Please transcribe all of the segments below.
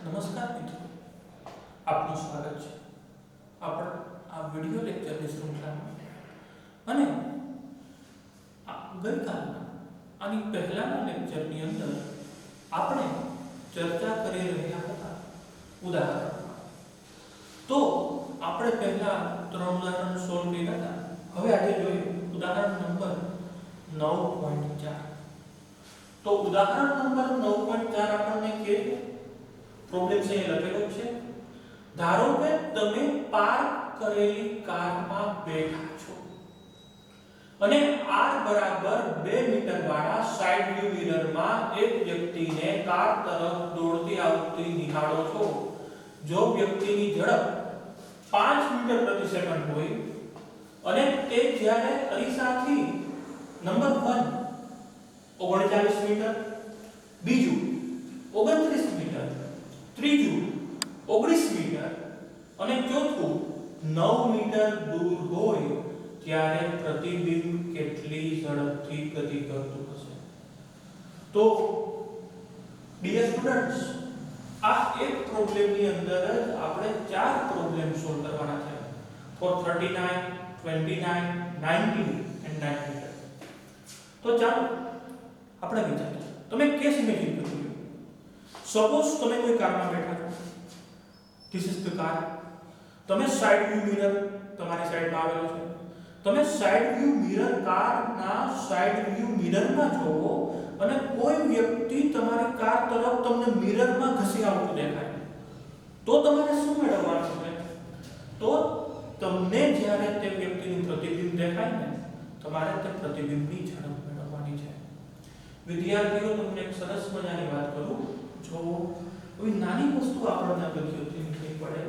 નમસ્કાર મિત્રો, આપનું સ્વાગત છે આપણા આ વિડિયો લેક્ચરની શૃંખલામાં. અને ગઈકાલના આની પહેલાના લેક્ચરની અંદર આપણે ચર્ચા કરી રહ્યા હતા ઉદાહરણ. તો આપણે પહેલા 3 ઉદાહરણ સોલ્વ કર્યા હતા. હવે આજે જોઈએ ઉદાહરણ નંબર 9.4. તો ઉદાહરણ નંબર 9.4 આપણને કે પ્રોબ્લેમ છે એ લખેલો છે. ધારો કે તમે પાર્ક કરેલી કારમાં બેઠા છો અને r બરાબર 2 મીટર વાળા સાઇડ વ્યૂ મિરરમાં એક વ્યક્તિને કાર તરફ દોડતી આવતી નિહાળો છો. જો વ્યક્તિની ઝડપ 5 મીટર પ્રતિ સેકન્ડ હોય અને તે જ્યારે અરીસાથી નંબર 1 39 મીટર, બીજું 29 મીટર, ત્રીજું 19 મીટર અને ચોથું 9 મીટર દૂર હોય ત્યારે પ્રતિબિંબ કેટલી ઝડપથી ગતિ કરતું હશે? તો ડિયર સ્ટુડન્ટ્સ, આ એક પ્રોબ્લેમની અંદર જ આપણે 4 પ્રોબ્લેમ સોલ્વ કરવાના છે ફોર 39, 29, 90 and 90. તો ચાલો આપણે વિચારીએ. તમે કેસ ઇમેજિન કરો. સપોઝ તમે કોઈ કારમાં બેઠા છો. This is the car. તમે સાઇડ વ્યૂ મિરર તમારી સાઈડમાં આવેલો છે. તમે સાઇડ વ્યૂ મિરર કારના સાઇડ વ્યૂ મિરરમાં જોવો અને કોઈ વ્યક્તિ તમારી કાર તરફ તમને મિરરમાં ઘસી આવતું દેખાય, તો તમારે શું મેળવવાનું છે? તો તમને જ્યારે તે વ્યક્તિનું પ્રતિબિંબ દેખાય ને, તમારે તે પ્રતિબિંબની ઝડપ મેળવવાની છે. વિદ્યાર્થીઓ, તમને એક સરસ મજાની વાત કરું. જો કોઈ નાની વસ્તુ આપણને અગત્યથી નહીં પડે,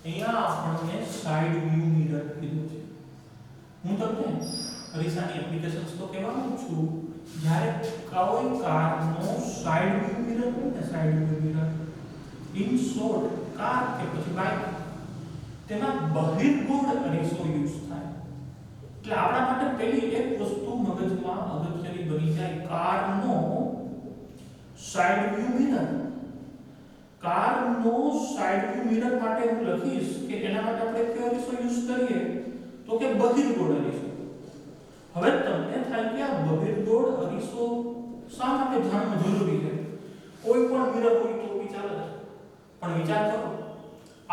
અહીંયા આપણને સાઇડ વ્યૂ મિરર કીધું છે. હું તમને અરીસાની એપ્લિકેશન્સ તો કહેવાનું છું. જ્યારે કોઈ કારનો સાઇડ વ્યૂ મિરર હોય ને, side view mirror in short car કે પછી બાઇક, તેમાં બહિર્ગોળ અરીસો યુઝ થાય. એટલે આપણા માટે પહેલી એક વસ્તુ મગજમાં અગત્યની બની જાય, કારનો સાઇડ વ્યૂ મિરર. કારનો સાઇડ વ્યૂ મિરર માટે હું લખીશ કે એના માટે આપણે કયો અરીસો યુઝ કરીએ? તો કે બહિર્ગોળ અરીસો. હવે તમને થાય કે આ બહિર્ગોળ અરીસો શા માટે જાણવું જરૂરી છે? કોઈ પણ મિરર હોય તો વિચાર જ, પણ વિચાર કરો,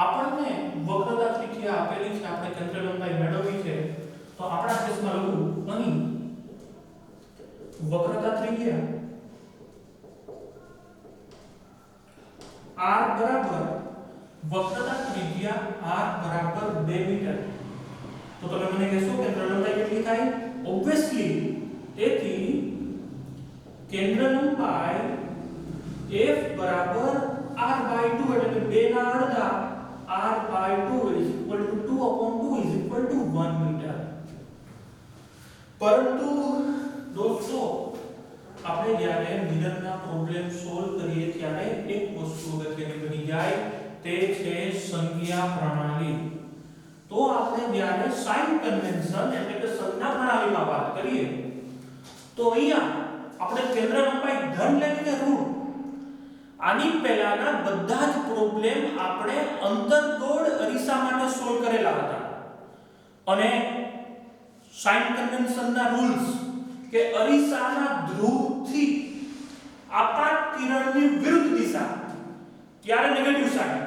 આપણને વક્રતા ત્રિજ્યા આપેલી છે, આપણે કેન્દ્ર લંબાઈ મેળવવી છે. તો આપણા કેસમાં લખું અહીં વક્રતા ત્રિજ્યા r બરાબર વક્રતા ત્રિજ્યા r બરાબર 2 મીટર. તો તમે મને કહેશો કેન્દ્ર લંબાઈ કેટલી થાય? ઓબ્વિયસલી, તેથી કેન્દ્ર લંબાઈ f બરાબર r/2 એટલે 2 ના અડધા r/2 2/2 1 મીટર. પરંતુ દોસ્તો, આપણે જ્યારે મિરરના પ્રોબ્લેમ સોલ્વ કરીએ ત્યારે એક વસ્તુ અગત્યની બની જાય, તે છે સંજ્ઞા પ્રણાલી. તો આપણે જ્યારે સાઇન કન્વેન્શન એટલે કે સંજ્ઞા પ્રણાલીમાં વાત કરીએ તો અહીંયા આપણે કેન્દ્ર લંબાઈ ધન લેવી કે ઋણ? આની પહેલાના બધા જ પ્રોબ્લેમ આપણે અંતર્ગોળ અરીસા માટે સોલ્વ કરેલા હતા. અને સાઇન કન્વેન્શનના રૂલ્સ કે અરીસાના ધ્રુવથી આપાત કિરણની વિરુદ્ધ દિશા ત્યારે નેગેટિવ સાઇન,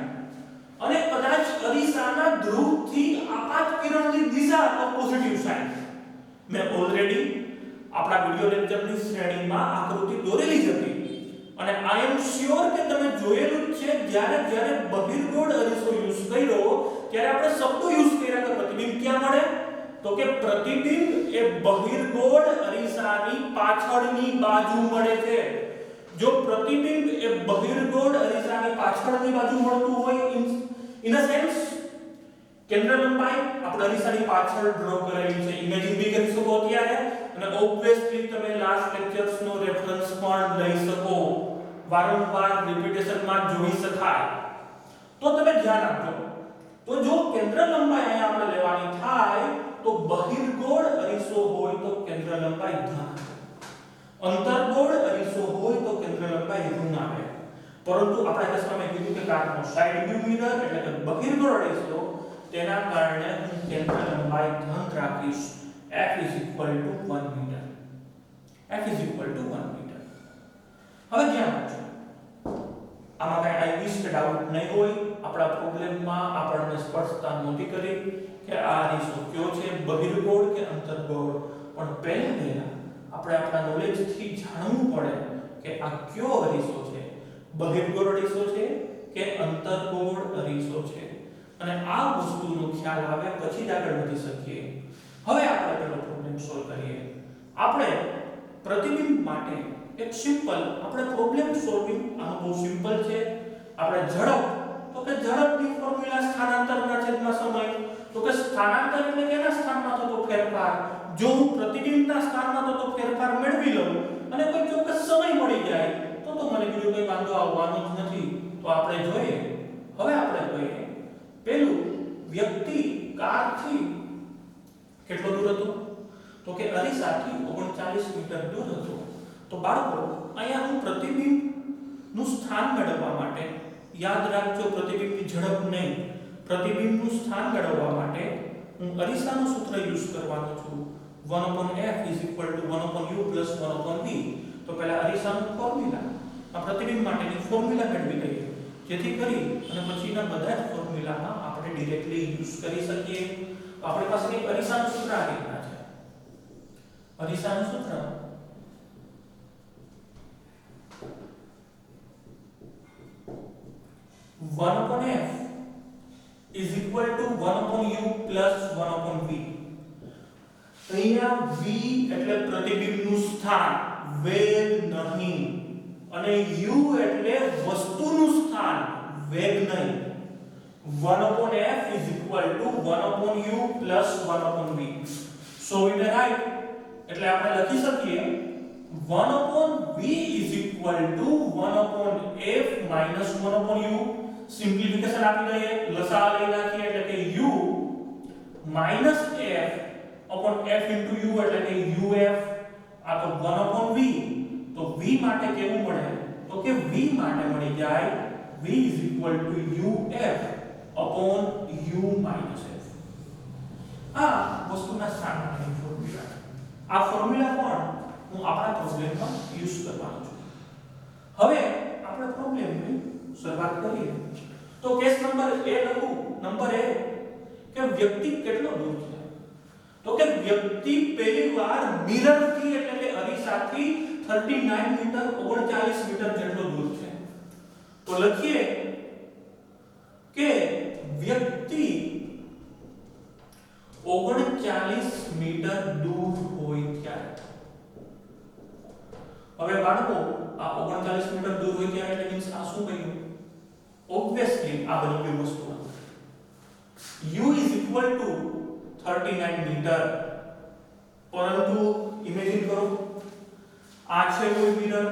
અને કદાચ અરીસાના ધ્રુવથી આપાત કિરણની દિશા તો પોઝિટિવ સાઇન. મેં ઓલરેડી આપણા વિડિયો લેક્ચરની શ્રેણીમાં આકૃતિ દોરેલી જ હતી અને આઈ એમ શ્યોર કે તમે જોયેલું જ છે. જ્યારે બહિર્ગોળ અરીસો યુઝ કર્યો ત્યારે આપણે શબ્દો યુઝ કર્યા કે પ્રતિબિંબ ક્યાં મળે? તો કે પ્રતિબિંબ એ બહિર્ગોળ અરીસાની પાછળની બાજુ મળે છે. જો પ્રતિબિંબ એ બહિર્ગોળ અરીસાની પાછળની બાજુ મળતું હોય, ઇન અ સેન્સ કેન્દ્ર લંબાઈ આપણે અરીસાની પાછળ ડ્રો કરેલી છે, ઇમેજિન બી કરી શકો અત્યારે, અને ઓબ્વિયસલી તમે લાસ્ટ લેક્ચર્સ નો રેફરન્સ પણ લઈ શકો, વારંવાર રિપીટેશનમાં જોઈ શકાય. તો તમે ધ્યાન આપજો. તો જો કેન્દ્ર લંબાઈ અહીંયા આપણે લેવાની થાય તો બહિર્ગોળ અરીસો હોય તો કેન્દ્ર લંબાઈ ધન, અંતર્ગોળ અરીસો હોય તો કેન્દ્ર લંબાઈ ઋણ આવે. પરંતુ આપણા કેસમાં મેં કીધું કે કાચનો સાઇડ વ્યૂ મિરર એટલે કે બહિર્ગોળ અરીસો તેના કારણે હું કેન્દ્ર લંબાઈ ધન રાખીશ f = 1 મીટર. f = 1 metre. હવે ધ્યાન આપજો, આમાં કઈ આઈવીસ કે ડાઉટ નહીં હોય. આપણા પ્રોબ્લેમમાં આપણને સ્પષ્ટતા નહોતી કરી કે આ અરીસો કયો છે, બહિર્ગોળ કે અંતર્ગોળ. પણ પહેલા આપણે આપણા નોલેજથી જાણવું પડે કે આ કયો અરીસો છે, બહિર્ગોળ અરીસો છે કે અંતર્ગોળ અરીસો છે. અને આ વસ્તુનો ખ્યાલ આવે પછી જ આગળ વધી શકીએ. હવે આપણે પેલો પ્રોબ્લેમ સોલ્વ કરીએ. આપણે પ્રતિબિંબ માટે એક સિમ્પલ આપણે પ્રોબ્લેમ સોલ્વિંગ આનો બહુ સિમ્પલ છે. આપણે ઝડપ તો કે ઝડપની ફોર્મ્યુલા સ્થાનાંતરના છેદમાં સમય, તો કે સ્થાનાંતર એટલે કેના સ્થાનમાં થતો ફેરફાર. જો હું પ્રતિબિંબના સ્થાનમાં થતો ફેરફાર મેળવી લઉં અને કોઈ ચોક્કસ સમય મળી જાય તો મને બીજો કોઈ વાંધો આવવાનો જ નથી. તો આપણે જોઈએ. હવે આપણે જોઈએ પેલું વ્યક્તિ કારથી કેટલો દૂર હતો, તો કે અરીસાથી 39 મીટર દૂર હતો. તો બાળકો અહીંયા હું પ્રતિબિંબનું સ્થાન મેળવવા માટે, યાદ રાખજો પ્રતિબિંબની ઝડપ નહીં, પ્રતિબિંબનું સ્થાન મેળવવા માટે હું અરીસાનું સૂત્ર યુઝ કરવાનો છું. 1/f = 1/u + 1/v. તો પહેલા અરીસાનું ફોર્મ્યુલા, આ પ્રતિબિંબ માટેની ફોર્મ્યુલા મેળવી લઈએ, જેથી કરી અને પછીના બધા જ ફોર્મ્યુલામાં આપણે ડાયરેક્ટલી યુઝ કરી શકીએ. તો આપણી પાસે એક અરીસાનું સૂત્ર આ રીતના છે. અરીસાનું સૂત્ર 1/f = 1/u + 1/v. અહીંયા v એટલે પ્રતિબિંબનું સ્થાન, વેગ નહીં, અને u એટલે વસ્તુનું સ્થાન, વેગ નહીં. 1/f = 1/u + 1/v. So in the right એટલે આપણે લખી શકીએ 1/v = 1/f - 1/u. સિમ્પ્લિફિકેશન આપી દઈએ, લસા લઈ નાખીએ એટલે કે u - f f * u એટલે કે uf. આ તો 1/v. તો v માટે કેવું મળે, તો કે v માટે મળી જાય v = uf u - f. આ વસ્તુના સ્થાન માટેની ફોર્મ્યુલા. આ ફોર્મ્યુલા પણ હું આપણા પ્રોબ્લેમમાં યુઝ કરવાનો છું. હવે આપણે પ્રોબ્લેમની શરૂઆત કરીએ. તો કેસ નંબર A લખું. નંબર A કે વ્યક્તિ કેટલો દૂર છે, તો કે વ્યક્તિ પહેલીવાર મિરરથી એટલે કે અરીસાથી 39 મીટર 39 મીટર જેટલો દૂર છે. તો લખીએ કે વ્યક્તિ 39 મીટર દૂર હોય ત્યારે. હવે બાળકો આ 39 મીટર દૂર હોય ત્યારે એટલે મીન્સ આ શું બન્યું? ઓબ્વિયસલી આ બની ગયું વસ્તુ. u = 39 metre. પરંતુ ઇમેજિન કરો આ છે કોઈ મિરર,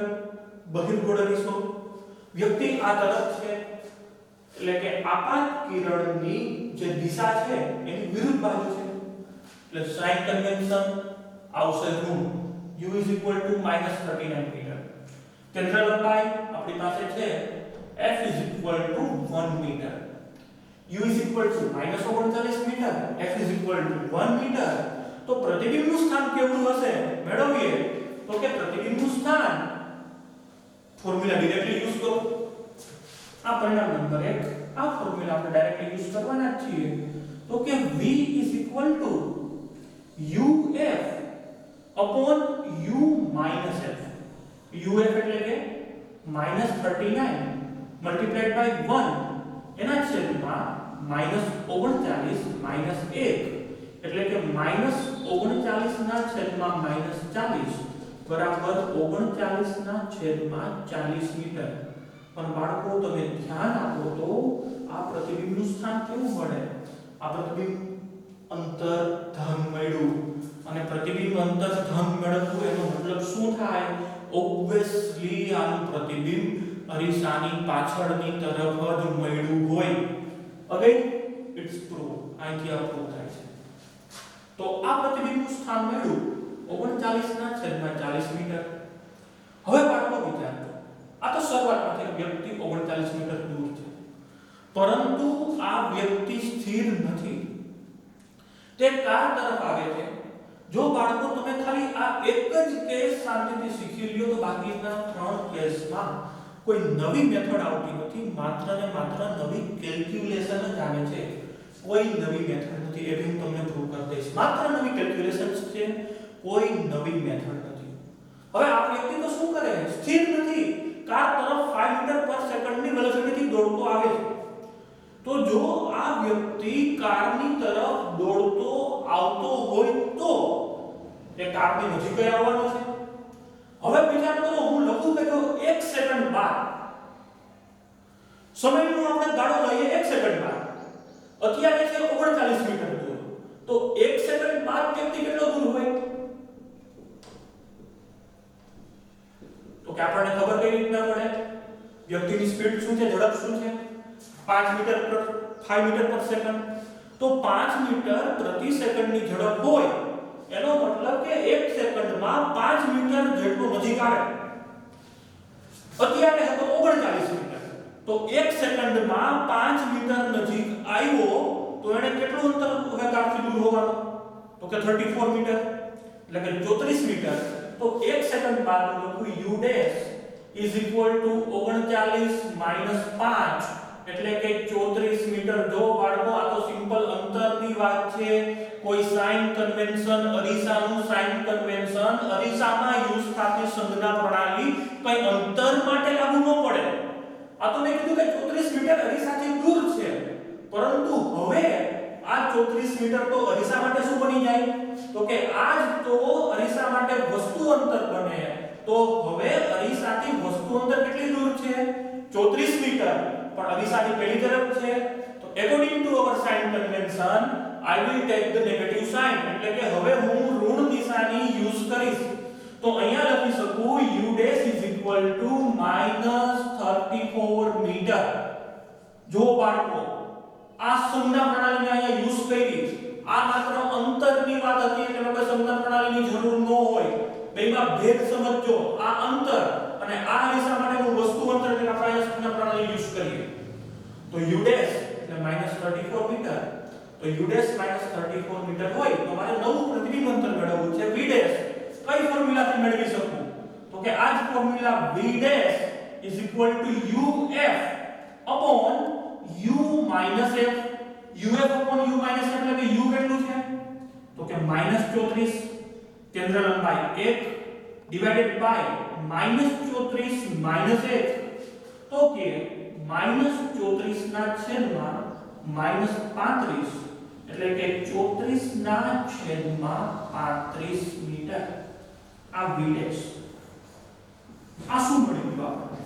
બહિર્ગોળ અરીસો, વ્યક્તિ આ તરફ છે એટલે કે આપાત કિરણની જે દિશા છે એની વિરુદ્ધ બાજુ છે. એટલે સાઇન કન્વેન્શન આવશે ઋણ. u = -39 metre. કેન્દ્ર લંબાઈ આપણી પાસે છે f = 1 metre. u = -39 metre, f = 1 metre. તો પ્રતિબિંબનું સ્થાન કેવું હશે મેળવીએ. તો કે પ્રતિબિંબનું સ્થાન ફોર્મ્યુલા ડાયરેક્ટલી યુઝ કરો. આ પરિણામ નંબર 1. આ ફોર્મ્યુલા આપણે ડાયરેક્ટલી યુઝ કરવાના જ છીએ. તો કે v = uf upon u minus f. uf એટલે કે -39 multiplied by 1 એના છેદમાં -39 -1 એટલે કે -39 ના છેદમાં -40 બરાબર 39 ના છેદમાં 40 મીટર. પણ બાળકો તમે ધ્યાન આપો તો આ પ્રતિબિંબનું સ્થાન કેવું મળે? આ પ્રતિબિંબ અંતર ધન મળ્યું. અને પ્રતિબિંબ અંતર ધન મેળવવું એનો મતલબ શું થાય? ઓબ્વિયસલી આનું પ્રતિબિંબ અરીસાની પાછળની તરફ જ મળ્યું હોય. Again it's prove. અહીંથી આ પ્રૂવ થાય છે. તો આ પ્રતિબિંબનું સ્થાન મળ્યું 39 ના છેદમાં 40 મીટર. હવે બાળકો વિચારો આ તો શરૂઆતમાંથી વ્યક્તિ 39 મીટર દૂર છે, પરંતુ આ વ્યક્તિ સ્થિર નથી, તે કાર તરફ આવે છે. જો બાળકો તમે ખાલી આ એક જ કેસ શાંતિથી શીખી લ્યો તો બાકીના 3 કેસમાં કોઈ નવી મેથડ આવતી નથી, માત્ર ને માત્ર નવી કેલ્ક્યુલેશન જ આવે છે, કોઈ નવી મેથડ નથી. એ હું તમને પ્રૂવ કરી દઈશ. માત્ર નવી કેલ્ક્યુલેશન્સ છે, કોઈ નવી મેથડ નથી. હવે આ વ્યક્તિ તો શું કરે? સ્થિર નથી, કાર તરફ 5 મીટર પર સેકન્ડની વેલોસિટીથી દોડતો આવે છે. તો જો આ વ્યક્તિ કારની તરફ દોડતો આવતો હોય તો તે કારની નજીક આવવાનો છે. હવે વિચાર કરો, હું લખું કે જો 1 સેકન્ડ બાદ, સમયનો આપણે ગાળો લઈએ 1 સેકન્ડ બાદ, અત્યારે છે 39 મીટર દૂર, તો 1 સેકન્ડ બાદ વ્યક્તિ કેટલો દૂર હોય? તો કે આપણને ખબર કઈ રીતના પડે? વ્યક્તિની સ્પીડ શું છે, ઝડપ શું છે? 5 મીટર પર સેકન્ડ. તો 5 મીટર પ્રતિ સેકન્ડની ઝડપ હોય એનો મતલબ કે 1 સેકન્ડમાં 5 મીટર જેટલો નજીક આવે. અત્યારે હતો 39 મીટર, તો 1 સેકન્ડમાં 5 મીટર નજીક આવ્યો તો એને કેટલું અંતર હવે કારથી દૂર હોવાનું? તો કે 34 મીટર, એટલે કે 34 મીટર. તો 1 સેકન્ડ બાદ લખું u dash is equal to 39 minus 5 એટલે કે 34 મીટર. જો બાળકો આ તો સિમ્પલ અંતરની વાત છે, કોઈ સાઇન કન્વેન્શન, અરીસાનું સાઇન કન્વેન્શન, અરીસામાં યુઝ થતી સંજ્ઞા પ્રણાલી કઈ અંતર માટે લાગુ ન પડે. આ તો મેં કીધું કે 34 મીટર અરીસાથી દૂર છે, પરંતુ હવે આ 34 મીટર તો અરીસા માટે શું બની જાય? તો કે આ જ તો અરીસા માટે વસ્તુ અંતર બને. તો હવે અરીસાથી વસ્તુ અંતર કેટલી દૂર છે? 34 મીટર. પણ અરીસાની પેલી તરફ છે, તો according to our sign convention I will take the negative sign, એટલે કે હવે હું ઋણ નિશાની યુઝ કરીશ. તો અહીંયા લખી શકું u dash is equal to -34 metre. જો બાળકો આ સંજ્ઞા પ્રણાલીને અહીંયા યુઝ કરી, આ માત્ર અંતરની વાત હતી, એટલે કોઈ સંજ્ઞા પ્રણાલીની જરૂર ન હોય. બેમાં ભેદ સમજો, આ અંતર અને આ અરીસા માટેનું વસ્તુ અંતર, એટલે આપણે અહીંયા સંજ્ઞા પ્રણાલી યુઝ કરીએ. તો u dash એટલે -34 મીટર. તો u dash -34 મીટર હોય તો મારે નવું પ્રતિબિંબ અંતર મેળવવું છે v dash. કઈ ફોર્મ્યુલાથી મેળવી શકું? તો કે આ જ formula v dash uf upon u minus f. uf upon u minus f એટલે કે u કેટલું છે? તો કે -34 કેન્દ્ર લંબાઈ 1 divided by -34 minus 1. તો કે -34 ના છેદમાં -35 એટલે કે 34 ના છેદમાં 35 મીટર. આ v dash. આ શું મળી ગયું આપણને?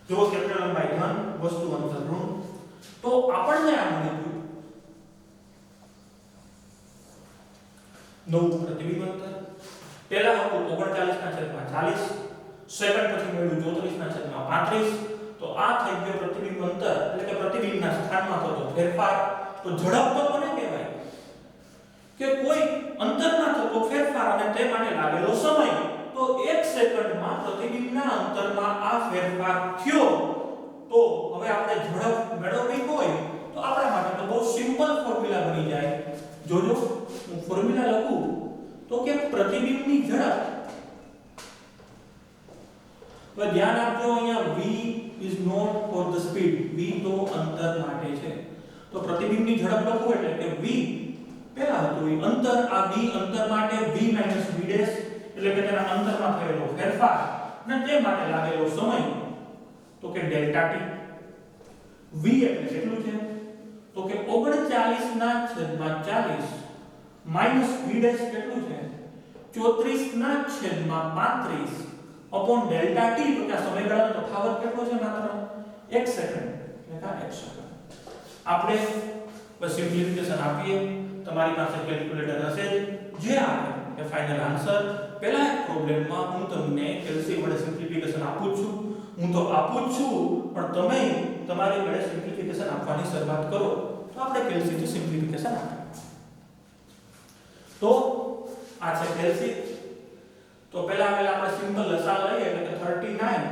જો કેન્દ્ર લંબાઈ ધન, વસ્તુ અંતર ઋણ, તો આપણને આ મળી ગયું નવું પ્રતિબિંબ અંતર. પહેલા હતું 39/40, સેકન્ડ પછી મળ્યું 34/35. તો આ થઈ ગયો પ્રતિબિંબ અંતર, એટલે કે પ્રતિબિંબના સ્થાનમાં થતો ફેરફાર. તો ઝડપ તો કોને કહેવાય? કે કોઈ અંતરમાં થતો ફેરફાર અને તે માટે લાગેલો સમય. તો 1 સેકન્ડમાં પ્રતિબિંબના અંતરમાં આ ફેરફાર થયો. તો હવે આપણે ઝડપ મેળવવી હોય તો આપણા માટે તો બહુ સિમ્પલ ફોર્મ્યુલા બની જાય. જોજો હું ફોર્મ્યુલા લખું તો કે પ્રતિબિંબની ઝડપ. હવે ધ્યાન આપજો, અહીંયા v is not for the speed. v તો અંતર માટે છે. તો પ્રતિબિંબની ઝડપ લખું એટલે કે v પહેલા હતું એ અંતર, આ v અંતર માટે v v dash એટલે કે તેના અંતરમાં થયેલો ફેરફાર અને તે માટે લાગેલો સમય. તો કે ડેલ્ટા t. v એટલે કેટલું છે? તો કે 39/40 માઈનસ v dash કેટલું છે? 34/35 upon ડેલ્ટા t. તો કે સમયગાળાનો તફાવત કેટલો છે? માત્ર 1 સેકન્ડ. એટલે 1 સેકન્ડ. આપણે બસ સિમ્પ્લિફિકેશન આપીએ. તમારી પાસે કેલ્ક્યુલેટર હશે જે આપે કે ફાઇનલ આન્સર. પહેલા એક પ્રોબ્લેમમાં હું તમને કેલ્સી વડે સિમ્પ્લિફિકેશન આપું છું. હું તો આપું છું, પણ તમે તમારી વડે સિમ્પ્લિફિકેશન આપવાની શરૂઆત કરો તો આપણે કેલ્સીથી સિમ્પ્લિફિકેશન આપીએ. તો આ છે કેલ્સી. તો પહેલા આપણે સિમ્પલ લસાઅ લઈએ એટલે કે 39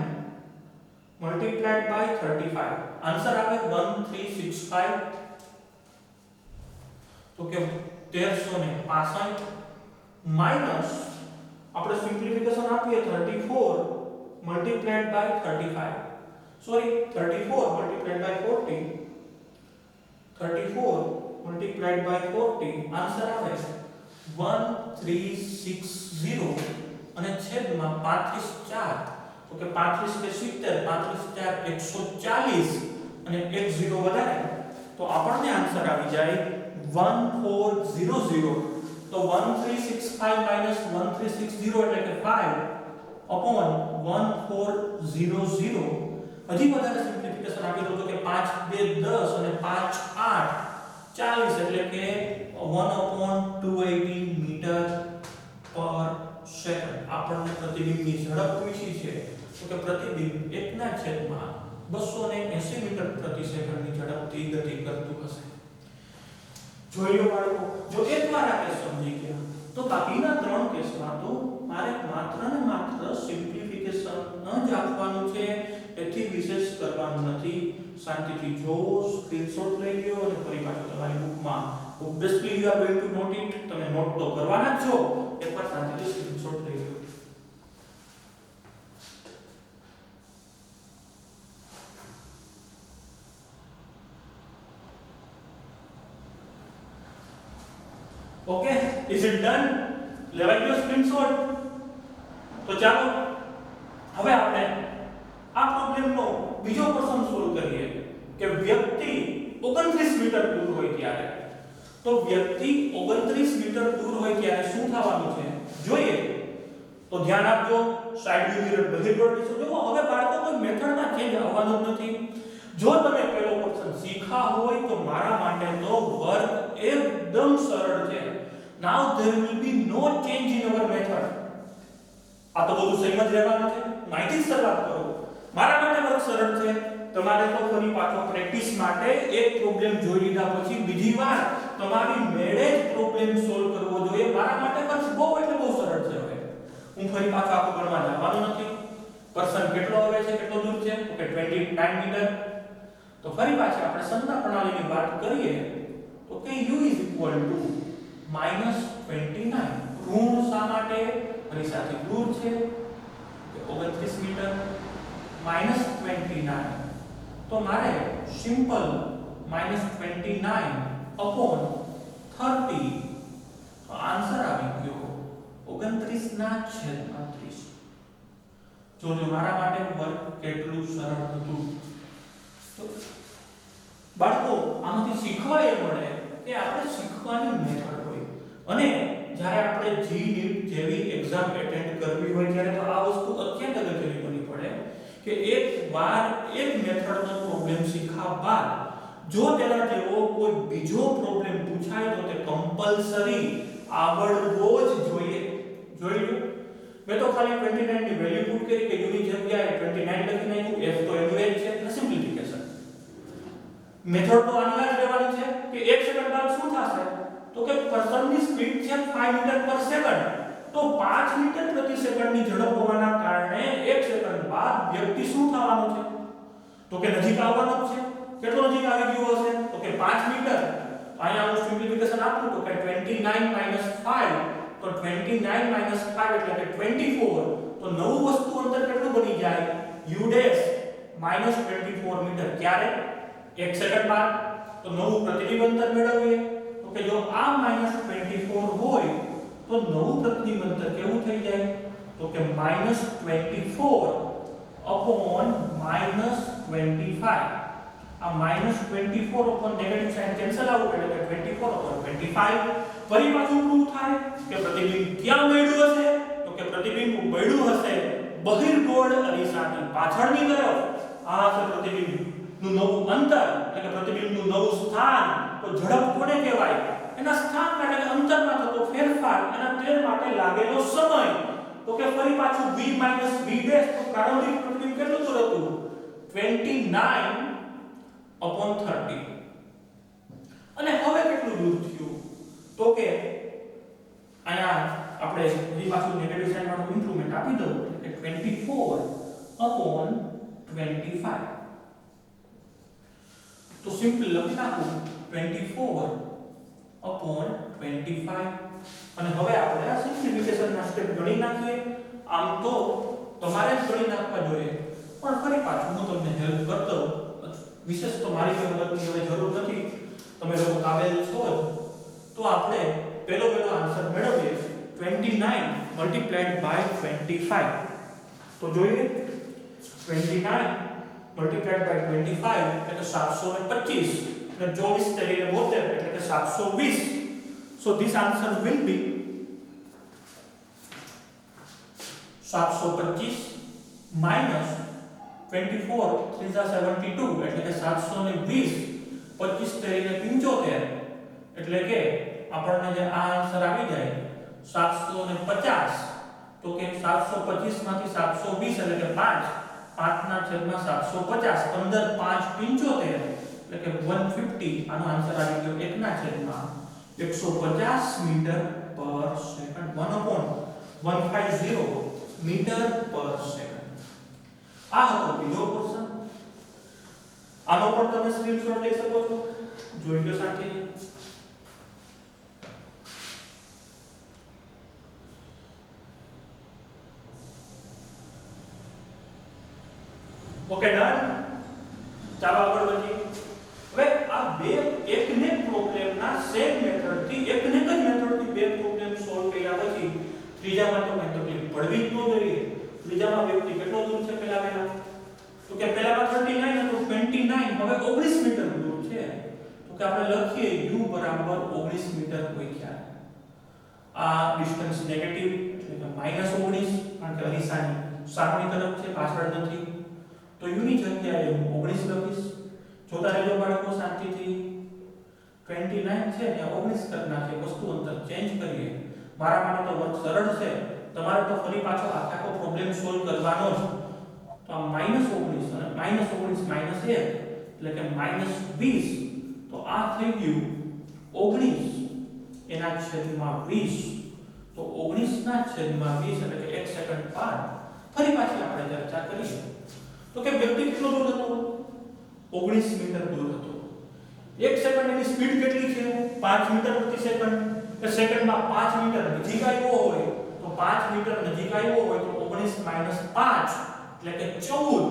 મલ્ટીપ્લાઈડ બાય 35 આન્સર આવે 1365 તો કે 1365 માઈનસ આપણે સિમ્પ્લિફિકેશન આપીએ 34 multiplied by 35 sorry 34 multiplied by 40 34 multiplied by 40 answer આવે 1360 અને છેદમાં 35 4 તો કે 35 કે 70 35 4 140 અને એક 0 વધારે તો આપણને આન્સર આવી જાય 1400 તો 1365 1360 એટલે કે 5 upon 1400 હજી વધારે સિમ્પ્લિફિકેશન આપી દો તો કે 5 2 10 અને 5 8 40 એટલે કે 1/280 મીટર પર સેકન્ડ આપણને પ્રતિબિંબની ઝડપ પૂછી છે તો કે પ્રતિબિંબ 1/280 મીટર પ્રતિ સેકન્ડની ઝડપથી ગતિ કરતું હશે જોઈ લો બાળકો જો એકવાર આ કેસ સમજી ગયા તો બાકીના ત્રણ કેસમાં તો મારે માત્ર ને માત્ર સિમ્પ્લિફિકેશન જ આપવાનું છે એથી વિશેષ કરવાનું નથી શાંતિથી જોવો સ્ક્રીનશોટ લઈ લ્યો અને ફરી પાછું તમારી બુકમાં obviously you are going to note it તમે નોટ તો કરવાના જ છો એકવાર શાંતિથી સ્ક્રીનશોટ લઈ લ્યો ઓકે ઇઝ ઇટ ડન લેવાઈ ગયો સ્ક્રીનશોટ તો ચાલો હવે આપણે આ પ્રોબ્લેમનો બીજો પ્રશ્ન સોલ્વ કરીએ કે વ્યક્તિ 29 મીટર દૂર હોય ત્યારે તો વ્યક્તિ 29 મીટર દૂર હોય ત્યારે શું થવાનું છે જોઈએ તો ધ્યાન આપજો સાઈડ વ્યૂ મિરર બહિર્ગોળ દિશો જો હવે બાળકો કોઈ મેથડમાં ચેન્જ આવવાનું નથી જો તમે પહેલો ક્વેશ્ચન શીખા હોય તો મારા માટે તો વર્ક એકદમ સરળ છે now there will be no change in our method આ તો બધું સેમ જ રહેવાનું છે માહિતી શરૂઆત કરો મારા માટે વર્ક સરળ છે તમારે તો ફરી પાછો પ્રેક્ટિસ માટે એક પ્રોબ્લેમ જોઈ લીધા પછી બીજી વાર તમારી મેળે જ પ્રોબ્લેમ સોલ્વ કરવો જોઈએ મારા માટે વર્ક બહુ એટલે બહુ સરળ છે હવે હું ફરી પાછો આખું ગણવા જવાનું નથી પર્સન કેટલો આવે છે કેટલો દૂર છે ઓકે 29 મીટર તો ફરી પાછા આપણે સંજ્ઞા પ્રણાલીની વાત કરીએ તો કે u -29 ઋણ શા માટે મારી સાથે દૂર છે કે 29 મીટર -29 તો મારે સિમ્પલ -29 upon 30 તો આન્સર આવી ગયો 29 ના છેદમાં 30 જો મારા માટે વર્ક કેટલું સરળ હતું તો બાળકો આમાંથી શીખવા એ મળે કે આપણે શીખવાની મેથડ હોય અને જ્યારે આપણે જી નીટ જેવી એક્ઝામ એટેન્ડ કરવી હોય ત્યારે તો આ વસ્તુ અત્યંત અગત્યની બની પડે કે એક વાર એક મેથડનો પ્રોબ્લેમ શીખ્યા બાદ જો તેના જેવો કોઈ બીજો પ્રોબ્લેમ પૂછાય તો તે કમ્પલસરી આવડવો જ જોઈએ જોઈ લો મેં તો ખાલી 29 ની વેલ્યુ પુટ કરી કે u ની જગ્યાએ 29 લખી નાખ્યું f તો એનું જ છે અને સિમ્પ્લિફિકેશન મેથડ તો આની જ રહેવાની છે કે 1 સેકન્ડ બાદ શું થશે તો કે પર્સનની સ્પીડ છે 5 મીટર પર સેકન્ડ તો 5 મીટર પ્રતિ સેકન્ડની ઝડપ હોવાના કારણે 1 સેકન્ડ બાદ વ્યક્તિ શું થવાનું છે તો કે નજીક આવવાનો છે કેટલો નજીક આવી ગયો હશે તો કે 5 મીટર અહીંયા હું સિમ્પ્લિફિકેશન આપું તો કે 29 - 5 તો 29 - 5 એટલે કે 24 તો નવું વસ્તુ અંતર કેટલું બની જાય u ડેશ -24 મીટર ક્યારે 1 સેકન્ડ બાદ તો નવું પ્રતિબિંબ અંતર મેળવીએ તો કે જો આ -24 હોય તો નવું પ્રતિબિંબ અંતર કેવું થઈ જાય તો કે -24 upon -25 આ -24 upon negative sign cancel out એટલે કે 24 upon 25 ફરી પાછું શું થાય કે પ્રતિબિંબ ક્યાં મળ્યું હશે તો કે પ્રતિબિંબ મળ્યું હશે બહિર્ગોળ અરીસાની પાછળની તરફ આ છે પ્રતિબિંબ નું નવું અંતર એટલે કે પ્રતિબિંબનું નવું સ્થાન તો ઝડપ કોને કહેવાય એના સ્થાન માટે અંતરમાં થતો ફેરફાર અને તે માટે લાગેલો સમય તો કે ફરી પાછું v - v ડેશ તો પ્રારંભિક પ્રતિબિંબ કેટલું દૂર હતું 29 upon 30 અને હવે કેટલું દૂર થયું તો કે આયા આપણે ફરી પાછું નેગેટિવ સાઇન વાળું ઇન્ક્રીમેન્ટ આપી દઉં એટલે કે 24 upon 25 તો સિમ્પલ લખી નાખું 24/25 અને હવે આપણે આ સિમ્પ્લિફિકેશનના સ્ટેપ ગણી નાખીએ. આમ તો તમારે જ ગણી નાખવા જોઈએ પણ ફરી પાછું હું તમને હેલ્પ કરતો વિશેષ તો મારી કોઈ મદદની હવે જરૂર નથી, તમે લોકો કાબેલ છો જ. તો આપણે પહેલો આન્સર મેળવીએ 29 મલ્ટીપ્લાઈડ બાય 25. તો જોઈએ 29 મલ્ટીપ્લાઈડ બાય 25 એટલે 725 અને 24 તરીકે 72 એટલે કે 720. So this answer will be 725 minus 24 3 72 એટલે કે 720 25 તરીકે 75 એટલે કે આપણને જે આ આન્સર આવી જાય 750. તો કે 725 માંથી 720 એટલે કે 5 ના છેદમાં 750 15 5 75 એટલે કે 150. આનો આન્સર આવી ગયો 1 ના છેદમાં 150 મીટર પર સેકન્ડ. 1/150 મીટર પર સેકન્ડ. આ હતો બીજો ક્વેશ્ચન. આનો પણ તમે સ્ક્રીનશોટ લઈ શકો છો, જોઈ લો સાથે. Okay done. ચાલો આગળ વધીએ. હવે આ બે એકને પ્રોબ્લેમના સેમ મેથડથી એકને જ મેથડથી બે પ્રોબ્લેમ સોલ્વ કર્યા પછી ત્રીજામાં તો કઈ તકલીફ પડવી જ ન જોઈએ. ત્રીજામાં વ્યક્તિ કેટલો દૂર છે પહેલા તો કે પહેલામાં 39 હતું 29 હવે 19 મીટર દૂર છે. તો કે આપણે લખીએ u બરાબર 19 મીટર હોય ખ્યાલ. આ ડિસ્ટન્સ નેગેટિવ એટલે કે -19 કારણ કે અરીસાની સામેની તરફ છે પાછળ નથી. તો u ની જગ્યાએ હું 19 લખીશ. જોતા રહેજો બાળકો શાંતિથી. 29 છે ને 19 કરી નાખીએ, વસ્તુ અંતર ચેન્જ કરીએ. મારા માટે તો વર્ક સરળ છે, તમારે તો ફરી પાછો આખો પ્રોબ્લેમ સોલ્વ કરવાનો જ. તો આ -19 અને -19 -1 એટલે કે -20. તો આ થઈ ગયું 19 એના છેદમાં 20. તો 19 ના છેદમાં 20 એટલે કે 1 સેકન્ડ બાદ ફરી પાછી આપણે ચર્ચા કરીએ. તો કે વ્યક્તિ કેટલો દૂર હતો? 19 મીટર દૂર હતો. 1 સેકન્ડની સ્પીડ કેટલી છે? 5 મીટર પ્રતિ સેકન્ડ. કે સેકન્ડમાં 5 મીટર નજીક આવ્યો હોય તો 5 મીટર નજીક આવ્યો હોય તો 19 - 5 એટલે કે 14.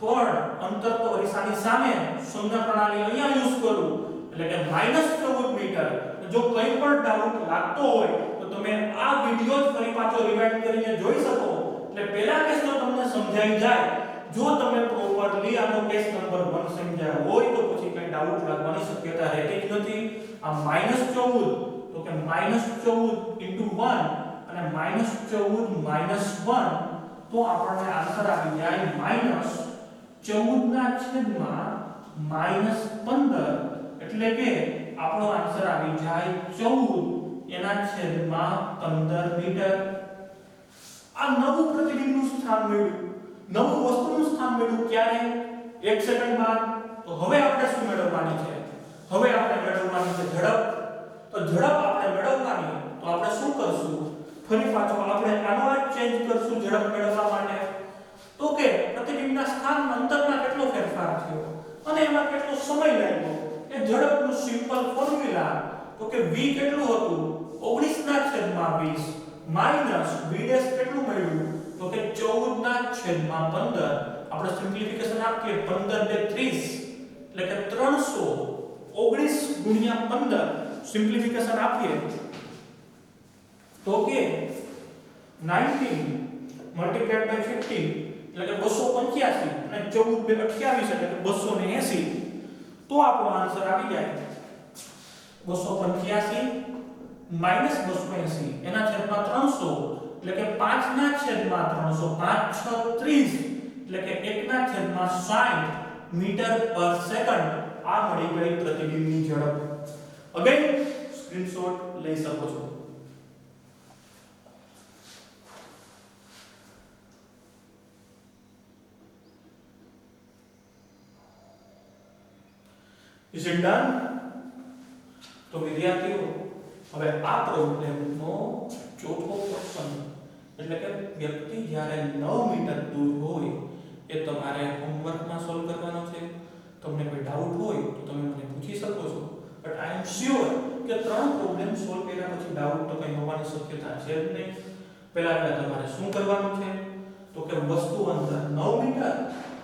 પણ અંતર તો અરીસાની સામે સંજ્ઞા પ્રણાલી અહીંયા યુઝ કરું એટલે કે -14 મીટર. જો કંઈ પણ ડાઉટ લાગતો હોય તો તમે આ વિડિયો જ ફરી પાછો રિવાઇન્ડ કરીને જોઈ શકો એટલે પહેલા કેસ તો તમને સમજાઈ જાય. જો તમે પ્રોપરલી આનો કેસ નંબર 1 સમજ્યા હોય તો પછી કઈ ડાઉટ લાગવાની શક્યતા રહેતી જ નથી. આ -14 તો કે -14 * 1 અને -14 - 1 તો આપણને આન્સર આવી જાય -14 ના છેદમાં -15 એટલે કે આપણો આન્સર આવી જાય 14 એના છેદમાં 15 મીટર. આ નવું પ્રતિબિંબનું સ્થાન મળ્યું, નવું વસ્તુનું સ્થાન મળ્યું. ક્યારે? 1 સેકન્ડ બાદ. તો હવે આપણે શું મેળવવાની છે? હવે આપણે મેળવવાની છે ઝડપ. તો ઝડપ આપણે મેળવવાની તો આપણે શું કરશું? ફરી પાછો આપણે આનો જ ચેન્જ કરશું ઝડપ મેળવવા માટે. તો કે પ્રતિબિંબના સ્થાનમાં અંતરમાં કેટલો ફેરફાર થયો અને એમાં કેટલો સમય લાગ્યો એ ઝડપનું સિમ્પલ ફોર્મ્યુલા. તો કે v કેટલું હતું? 19 ના છેદમાં 20 માઈનસ v' કેટલું મળ્યું? તો કે 14 ના છેદમાં 15. આપણે સિમ્પ્લિફિકેશન આપીએ 15 * 30 એટલે કે 300. 19 * 15 સિમ્પ્લિફિકેશન આપીએ તો કે 19 મલ્ટીપ્લાઈડ બાય 50 એટલે કે 285 અને 14 * 2 = 28 એટલે કે 280. તો આપણો આન્સર આવી જાય 285 - 280 એના છેદમાં 300 એટલે કે 5 ના છેદમાં 300 5 * 6 = 30 એટલે કે 1 ના છેદમાં 60 મીટર પર સેકન્ડ. આ મળી ગઈ પ્રતિબિંબની ઝડપ. અગેન સ્ક્રીનશોટ લઈ શકો છો. Is it done? તો વિદ્યાર્થીઓ હવે આ પ્રોબ્લેમનો ચોથો ક્વેશ્ચન એટલે કે વ્યક્તિ જ્યારે 9 મીટર દૂર હોય એ તમારે હોમવર્કમાં સોલ્વ કરવાનો છે. તમને કોઈ ડાઉટ હોય તો તમે મને પૂછી શકો છો, બટ આઈ એમ શ્યોર કે 3 પ્રોબ્લેમ સોલ્વ કર્યા પછી ડાઉટ તો કંઈ હોવાની શક્યતા છે જ નહીં. પહેલા તમારે શું કરવાનું છે તો કે વસ્તુ અંતર 9 મીટર,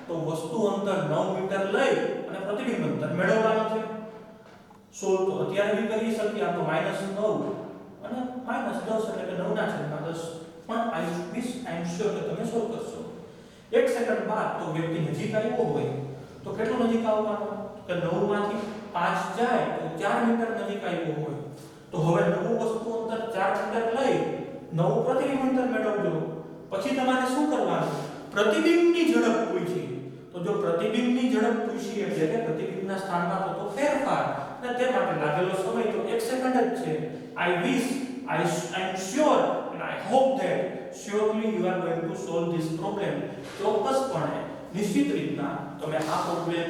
તો વસ્તુ અંતર 9 મીટર લઈ અને પ્રતિબિંબ અંતર મેળવવાનું છે. સોલ્વ તો અત્યારે બી કરી શકીએ, આ તો -9 અને -10 એટલે કે 9 ના છેદમાં 10, પણ આઈ એમ શ્યોર કે તમે સોલ્વ કરશો. 1 સેકન્ડ બાદ તો વ્યક્તિ નજીક આવ્યો હોય તો કેટલું નજીક આવવાનું કે 9 માંથી 5 જાય તો 4 મીટર નજીક આવ્યો હોય. તો હવે નવું વસ્તુ અંતર 4 મીટર લઈ નવું પ્રતિબિંબ અંતર મેળવજો. પછી તમારે શું કરવાનું, પ્રતિબિંબની ઝડપ પૂછી. તો જો પ્રતિબિંબની ઝડપ પૂછી એટલે કે પ્રતિબિંબના સ્થાનમાં થતો ફેરફાર, અને તે માટે લાગેલો સમય તો 1 સેકન્ડ જ છે. I am sure and I hope that surely you are going to solve this problem. ચોક્કસપણે નિશ્ચિત રીતના તમે આ પ્રોબ્લેમ